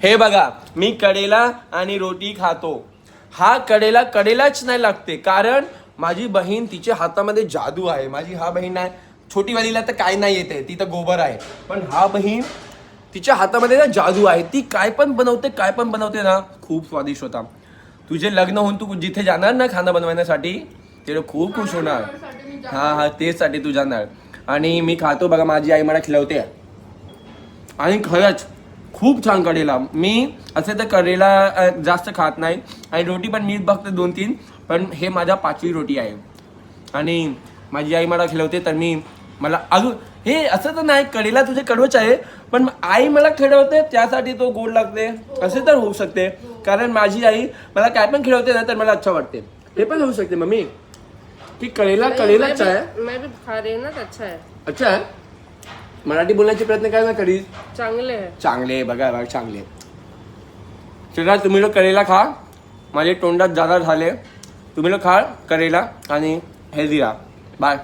हे बघा, मी कडेला आणि रोटी खातो. हा कडेलाच नाही लागते, कारण माझी बहीण तिच्या हातामध्ये जादू आहे. माझी हा बहीण आहे, छोटी वालीला तर काय नाही येते, ती तर गोबर आहे. पण हा बहीण तिच्या हातामध्ये ना जादू आहे. ती काय पण बनवते ना, खूप स्वादिष्ट होता. तुझे लग्न होऊन तू जिथे जाणार ना खाणं बनवण्यासाठी, ते खूप खुश होणार. हा तेचसाठी तू जाणार. आणि मी खातो बघा, माझी आई मला खिलवते. आणि खरंच खूप छान करेला. मी असे तर करेला जास्त खात नाही, आणि रोटी पण मीच बघते 2-3, पण हे माझ्या 5वी रोटी आहे. आणि माझी आई मला खिलवते, तर मला अजून हे असं तर नाही, करेला तुझे कडवच आहे, पण आई मला खिलवते त्यासाठी तो गोड लागते. असे तर होऊ शकते, कारण माझी आई मला काय पण खिलवते ना तर मला अच्छा वाटते. हे पण होऊ शकते मम्मी की करेलाच आहे. मैं भी खा रही हूँ ना, तो अच्छा है. अच्छा आहे. मराठी बोलण्याचे प्रयत्न काय ना कधी. चांगले बघा चांगले. चला तुम्ही लोक करेला खा. माझे तोंडात जादा झाले. तुम्ही लोक खा करेला आणि हेल्दी राहा. बाय.